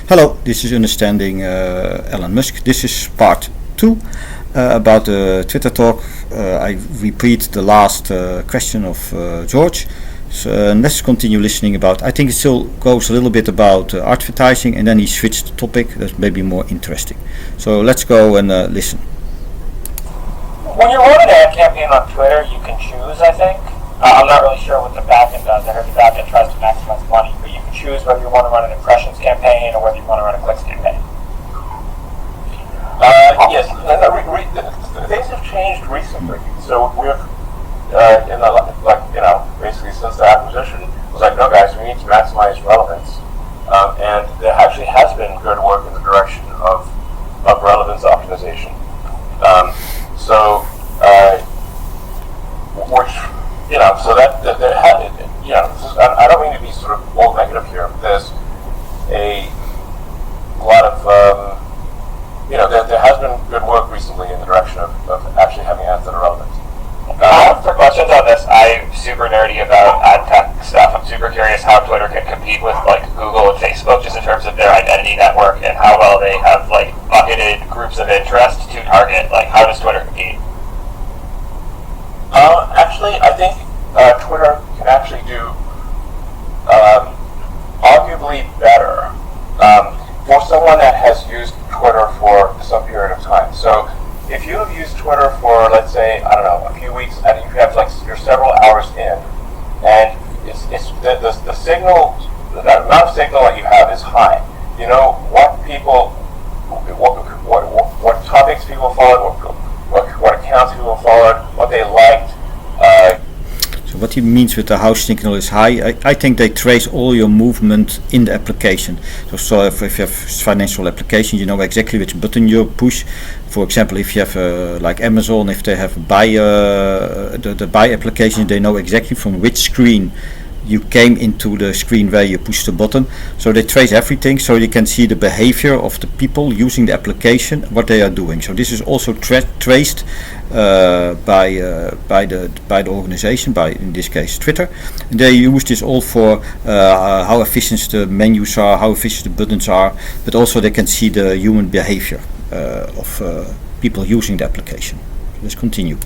Hello, this is Understanding Elon Musk. This is part 2 about the Twitter talk. I repeat the last question of George. So let's continue listening about. I think it still goes a little bit about advertising, and then he switched the topic that's maybe more interesting. So let's go and listen. When you run an ad campaign on Twitter, you can choose, I think. I'm not really sure what the backend does. I heard the backend tries to maximize money, but you can choose whether you want to run an impressions campaign or whether you want to run a clicks campaign. Yes, things have changed recently. So we've, basically since the acquisition, it was like, no guys, we need to maximize relevance. And there actually has been good work in the direction of relevance optimization. I don't mean to be sort of all negative here. There's a lot of, there has been good work recently in the direction of actually having ads that are relevant. For questions on this, I'm super nerdy about ad tech stuff. I'm super curious how Twitter can compete with like Google and Facebook just in terms of their identity network and how well they have like bucketed groups of interest to target. Like, how does Twitter compete? Actually, I think Twitter can actually do arguably better for someone that has used Twitter for some period of time. So if you have used Twitter for, let's say, I don't know, a few weeks, and you have like you're several hours in, and it's the signal, the amount of signal that you have is high. You know what people, what topics people followed, what accounts people followed, what they liked. So what he means with the house signal is high. I think they trace all your movement in the application. So if you have financial application, you know exactly which button you push. For example, if you have like Amazon, if they have the buy application, they know exactly from which screen you came into the screen where you push the button. So they trace everything, so you can see the behavior of the people using the application, what they are doing. So this is also traced by the organization, by in this case Twitter. And they use this all for how efficient the menus are, how efficient the buttons are, but also they can see the human behavior of people using the application. Let's continue.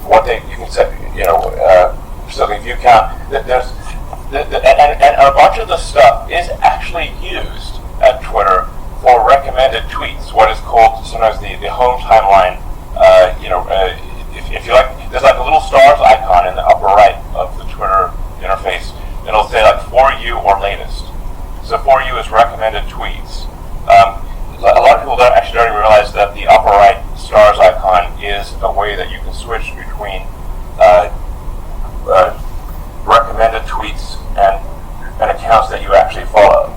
What you can say, so if you count, there's and a bunch of the stuff is actually used at Twitter for recommended tweets. What is called sometimes the home timeline. If you like, there's like a little stars icon in the upper right of the Twitter interface. It'll say like for you or latest. So for you is recommended tweets. A lot of people don't realize that the upper right stars icon is a way that you can switch between recommended tweets and accounts that you actually follow.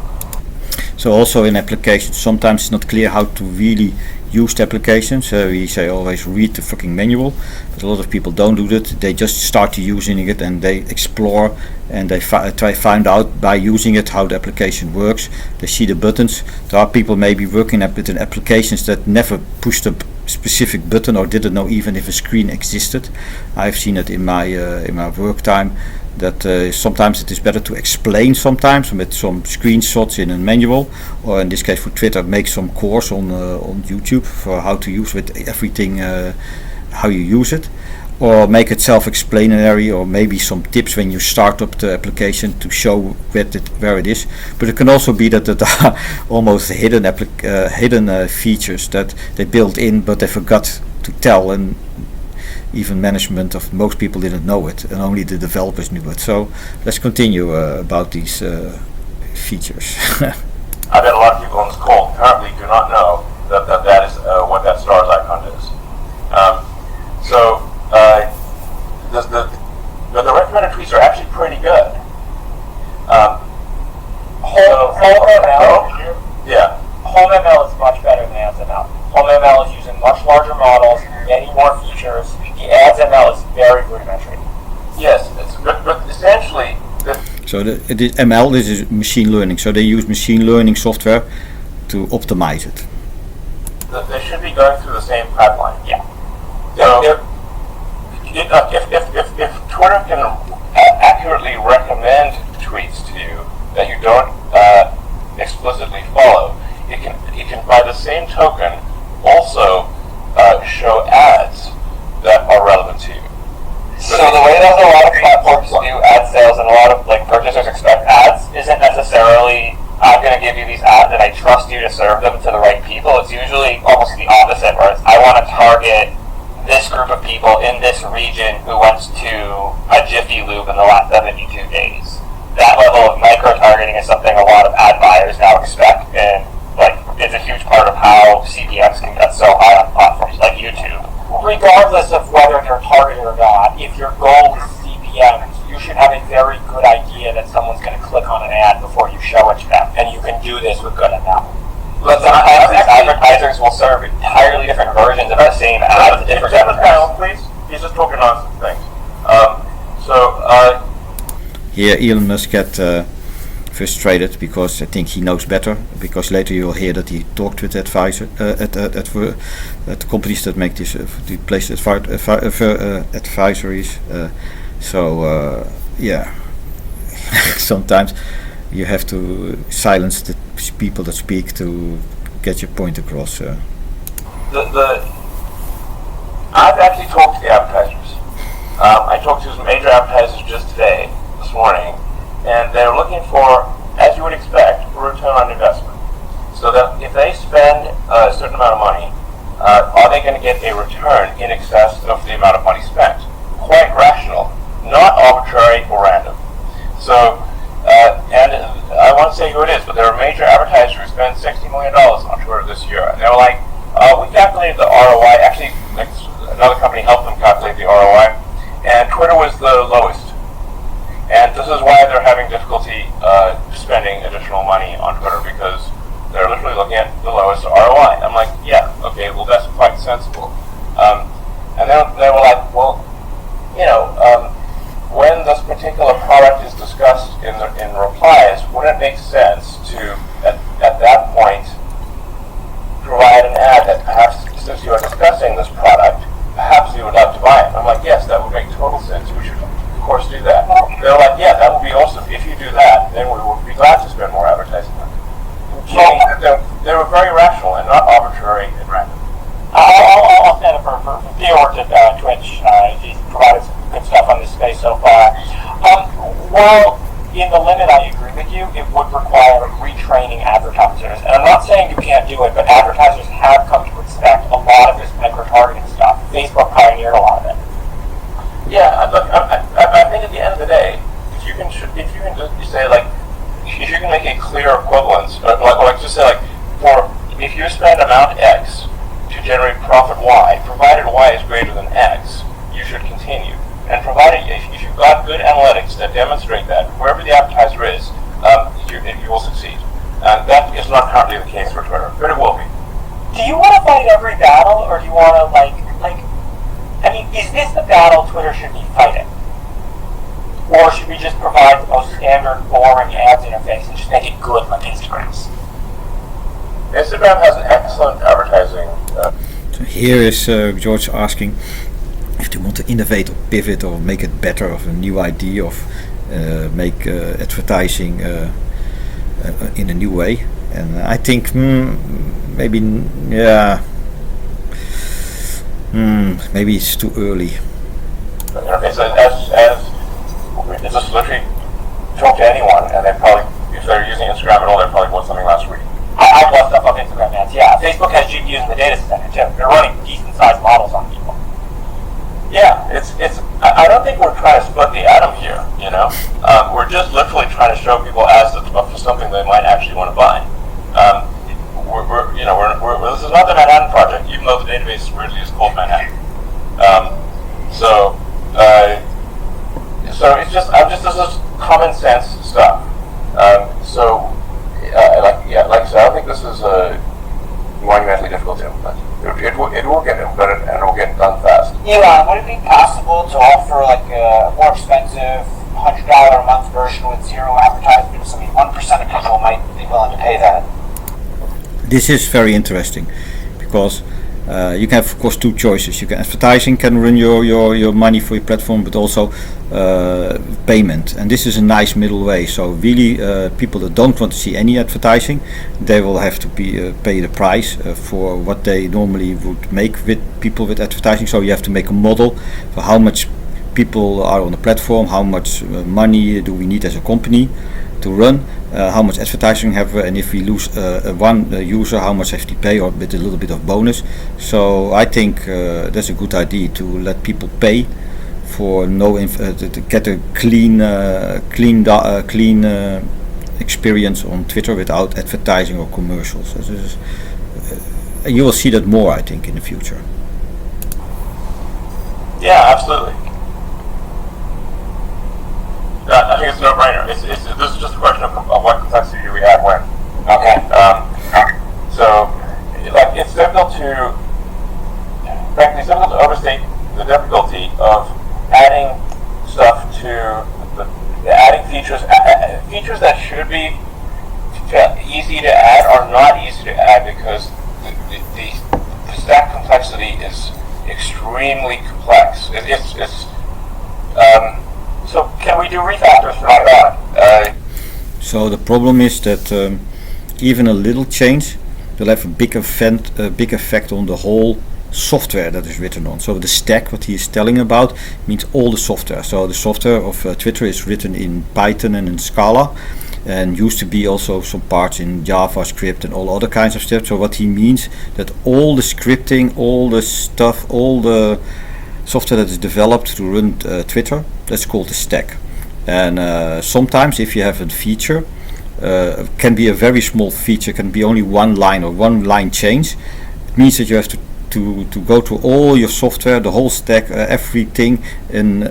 So also in applications, sometimes it's not clear how to really use the application. So we say always read the fucking manual, but a lot of people don't do that. They just start using it and they explore and they try find out by using it how the application works. They see the buttons. There are people maybe working with applications that never pushed a specific button or didn't know even if a screen existed. I've seen it in my work time. That sometimes it is better to explain sometimes with some screenshots in a manual, or in this case for Twitter, make some course on YouTube for how to use with everything, how you use it, or make it self-explanatory, or maybe some tips when you start up the application to show where it is. But it can also be that there are almost hidden features that they built in, but they forgot to tell, and even management of most people didn't know it, and only the developers knew it. So let's continue about these features. I bet a lot of people on this call apparently do not know that is what that stars icon is. The recommended tweets are actually pretty good. Home ML is much better than Ads ML. Home ML is using much larger models, many more features. The Ads ML is very rudimentary. Yes, but essentially. So ML, this is machine learning. So they use machine learning software to optimize it. They should be going through the same pipeline. Yeah. So if Twitter can accurately recommend tweets to you that you don't explicitly follow. I'm going to give you these ads and I trust you to serve them to the right people. It's usually almost the opposite, where it's, I want to target this group of people in this region who went to a Jiffy Lube in the last 72 days. That level of micro-targeting is something a lot of ad buyers now expect, and like it's a huge part of how CPMs can get so high on platforms like YouTube. Regardless of whether they're targeted or not, if your goal is CPMs, you should have a very good idea that someone's going to click on an ad before you show it to them, and you can do this with good ML. But sometimes these advertisers will serve entirely different versions of the same ad to different panel, please. He's just talking nonsense things. Here Elon Musk get frustrated because I think he knows better, because later you'll hear that he talked with advisor at companies that make this the place advisories. Yeah, sometimes you have to silence the people that speak to get your point across. I've actually talked to the advertisers. I talked to some major advertisers just today, this morning, and they're looking for, as you would expect, a return on investment. So that if they spend a certain amount of money, are they going to get a return in excess of the amount of money spent? Quite rational, not arbitrary or random. So, and I won't say who it is, but there are major advertisers who spent $60 million on Twitter this year, and they were like, we calculated the ROI. Actually, like, another company helped them calculate the ROI, and Twitter was the lowest. And this is why they're having difficulty spending additional money on Twitter, because they're literally looking at the lowest ROI. I'm like, yeah, okay, well, that's quite sensible. And then they were like, well, when this particular product is discussed in replies, wouldn't it make sense to, at that point, provide an ad that perhaps, since you are discussing this product, perhaps you would like to buy it? I'm like, yes, that would make total sense. We should, of course, do that. They're like, yeah, that would be awesome. If you do that, then we will be glad to spend more advertising on it. They were very rational and not arbitrary and random. I'll stand up for Theo worked at Twitch. He's provided some good stuff on this space so far. While in the limit I agree with you, it would require retraining advertisers. And I'm not saying you can't do it, but advertisers have come to expect a lot of this micro-targeting stuff. Facebook pioneered a lot of it. Yeah, look, I think at the end of the day, if you can just say, like, if you can make a clear equivalence, like just say, like, for if you spend amount X to generate profit Y, provided Y is greater than X, you should continue. And provided if you've got good analytics that demonstrate that, wherever the advertiser is, you will succeed. And that is not currently the case for Twitter, but it will be. Do you want to fight every battle, or do you want to, I mean, is this the battle Twitter should be fighting? Or should we just provide the most standard, boring ads interface and just make it good like Instagram's? Instagram has an excellent advertising. So here is George asking if they want to innovate or pivot or make it better, of a new idea of make advertising in a new way. And I think maybe it's too early. Interface as just literally talk to anyone, and they probably, if they're using Instagram at all, they probably bought something last week. I bought stuff on Instagram ads. Yeah, Facebook has GPUs in the data center too. They're running decent-sized models on people. Yeah, it's. I don't think we're trying to split the atom here. We're just literally trying to show people ads for something they might actually want to buy. This is not the Manhattan Project, even though the database weirdly is called Manhattan. So it's just. This is common sense stuff. Like I said, I don't think this is monumentally difficult to implement. It will get implemented, and it will get done fast. Elon, would it be possible to offer like a more expensive $100 a month version with zero advertisements? I mean, 1% of people might be willing to pay that. This is very interesting, because you can have, of course, two choices. You can advertising can run your money for your platform, but also payment, and this is a nice middle way. So really, people that don't want to see any advertising, they will have to pay the price for what they normally would make with people with advertising. So you have to make a model for how much people are on the platform, how much money do we need as a company to run, how much advertising have we, and if we lose one user, how much have to pay, or with a little bit of bonus. So I think that's a good idea to let people pay for to get a clean experience on Twitter without advertising or commercials. So this is, you will see that more, I think, in the future. Yeah, absolutely. I think it's a no-brainer. This is just a question of what complexity do we have when. Okay. So, like, it's difficult to, frankly, it's difficult to overstate the difficulty of adding stuff to adding features. Features that should be easy to add are not easy to add because the stack complexity is extremely complex. So can we do refactors for that? So the problem is that even a little change will have a big effect on the whole software that is written on. So the stack, what he is telling about, means all the software. So the software of Twitter is written in Python and in Scala, and used to be also some parts in JavaScript and all other kinds of stuff. So what he means that all the scripting, all the stuff, all the software that is developed to run Twitter, that's called the stack. And sometimes if you have a feature, can be a very small feature, can be only one line or one line change. It means that you have to go to all your software, the whole stack, everything, and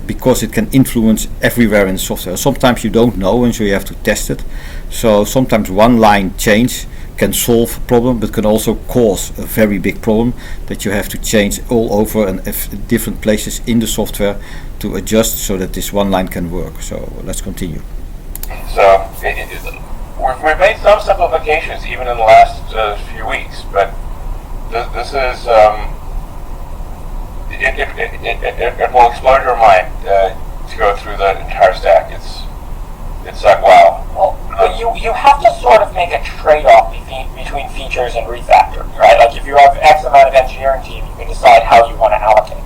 because it can influence everywhere in the software. Sometimes you don't know, and so you have to test it. So sometimes one line change can solve a problem, but can also cause a very big problem that you have to change all over and different places in the software to adjust so that this one line can work. So let's continue. So we've made some simplifications even in the last few weeks, but this is it will explode your mind to go through the entire stack. It's like wow. Well, but you have to sort of make a trade-off between features and refactor, right? Like if you have X amount of engineering team, you can decide how you want to allocate.